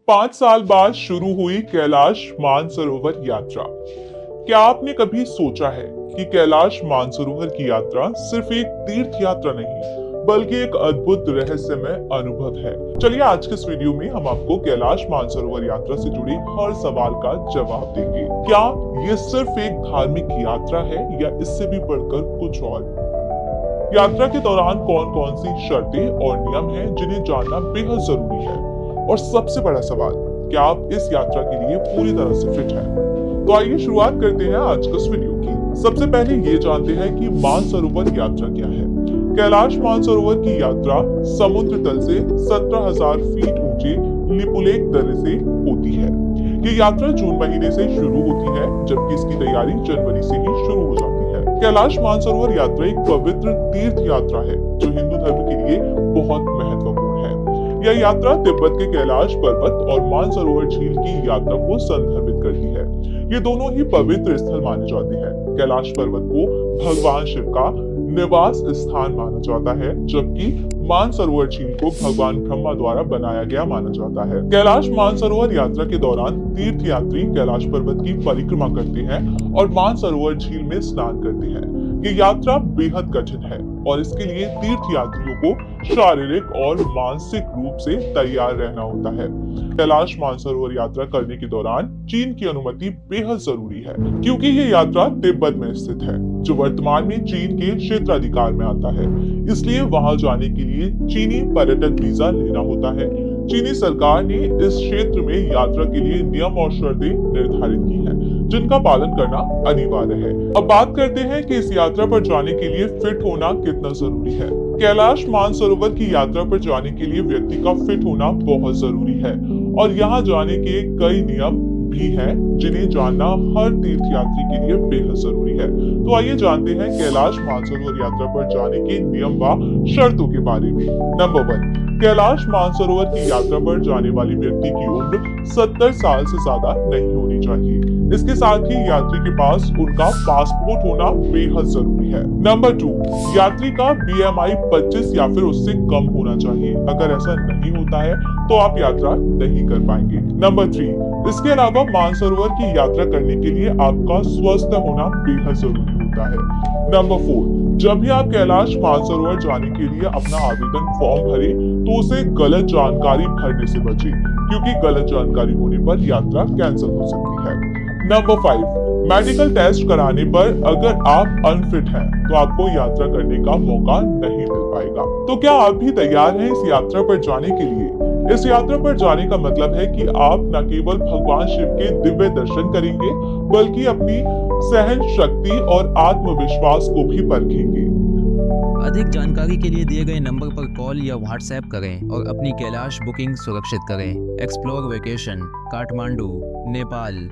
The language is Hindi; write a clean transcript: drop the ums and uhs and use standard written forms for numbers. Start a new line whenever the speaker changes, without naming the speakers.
5 साल बाद शुरू हुई कैलाश मानसरोवर यात्रा। क्या आपने कभी सोचा है कि कैलाश मानसरोवर की यात्रा सिर्फ एक तीर्थ यात्रा नहीं, बल्कि एक अद्भुत रहस्यमय अनुभव है। चलिए आज के इस वीडियो में हम आपको कैलाश मानसरोवर यात्रा से जुड़े हर सवाल का जवाब देंगे। क्या ये सिर्फ एक धार्मिक यात्रा है या इससे भी बढ़कर कुछ और? यात्रा के दौरान कौन कौन सी शर्तें और नियम हैं जिन्हें जानना बेहद जरूरी है, और सबसे बड़ा सवाल, क्या आप इस यात्रा के लिए पूरी तरह से फिट हैं? तो आइए शुरुआत करते हैं आज के इस वीडियो की। सबसे पहले ये जानते हैं कि मानसरोवर यात्रा क्या है। कैलाश मानसरोवर की यात्रा समुद्र तल से 17,000 फीट ऊंचे लिपुलेख दर्रे से होती है। ये यात्रा जून महीने से शुरू होती है, जबकि इसकी तैयारी जनवरी से ही शुरू हो जाती है। कैलाश मानसरोवर यात्रा एक पवित्र तीर्थ यात्रा है जो हिंदू धर्म के लिए बहुत महत्वपूर्ण है। यह यात्रा तिब्बत के कैलाश पर्वत और मानसरोवर झील की यात्रा को संदर्भित करती है। ये दोनों ही पवित्र स्थल माने जाते हैं। कैलाश पर्वत को भगवान शिव का निवास स्थान माना जाता है, जबकि मानसरोवर झील को भगवान ब्रह्मा द्वारा बनाया गया माना जाता है। कैलाश मानसरोवर यात्रा के दौरान तीर्थ यात्री कैलाश पर्वत की परिक्रमा करते हैं और मानसरोवर झील में स्नान करते हैं। ये यात्रा बेहद कठिन है और इसके लिए तीर्थ यात्रियों को शारीरिक और मानसिक रूप से तैयार रहना होता है। कैलाश मानसरोवर यात्रा करने के दौरान चीन की अनुमति बेहद जरूरी है, क्योंकि ये यात्रा तिब्बत में स्थित है, जो वर्तमान में चीन के क्षेत्राधिकार में आता है। इसलिए वहां जाने के लिए चीनी पर्यटक वीजा लेना होता है। चीनी सरकार ने इस क्षेत्र में यात्रा के लिए नियम और शर्तें निर्धारित की हैं, जिनका पालन करना अनिवार्य है। अब बात करते हैं कि इस यात्रा पर जाने के लिए फिट होना कितना जरूरी है। कैलाश मानसरोवर की यात्रा पर जाने के लिए व्यक्ति का फिट होना बहुत जरूरी है, और यहाँ जाने के कई नियम भी हैं जिन्हें जानना हर तीर्थ यात्री के लिए बेहद जरूरी है। तो आइए जानते हैं कैलाश मानसरोवर यात्रा पर जाने के नियम व शर्तों के बारे में। नंबर 1, कैलाश मानसरोवर की यात्रा पर जाने वाले व्यक्ति की उम्र 70 साल से ज्यादा नहीं होनी चाहिए। इसके साथ ही यात्री के पास उनका पासपोर्ट होना बेहद जरूरी है। नंबर 2, यात्री का BMI 25 या फिर उससे कम होना चाहिए। अगर ऐसा नहीं होता है तो आप यात्रा नहीं कर पाएंगे। नंबर 3, इसके अलावा मानसरोवर की यात्रा करने के लिए आपका स्वस्थ होना बेहद जरूरी होता है। नंबर 4, जब भी आप कैलाश मानसरोवर जाने के लिए अपना आवेदन फॉर्म भरे तो उसे गलत जानकारी भरने से बचे, क्योंकि गलत जानकारी होने पर यात्रा कैंसिल हो सकती है। नंबर 5, मेडिकल टेस्ट कराने पर अगर आप अनफिट हैं तो आपको यात्रा करने का मौका नहीं मिल पाएगा। तो क्या आप भी तैयार हैं इस यात्रा पर जाने के लिए? इस यात्रा पर जाने का मतलब है कि आप न केवल भगवान शिव के दिव्य दर्शन करेंगे, बल्कि अपनी सहन शक्ति और आत्मविश्वास को भी परखेंगे।
अधिक जानकारी के लिए दिए गए नंबर पर कॉल या व्हाट्सएप करें और अपनी कैलाश बुकिंग सुरक्षित करें। Explore vacation, Kathmandu, Nepal.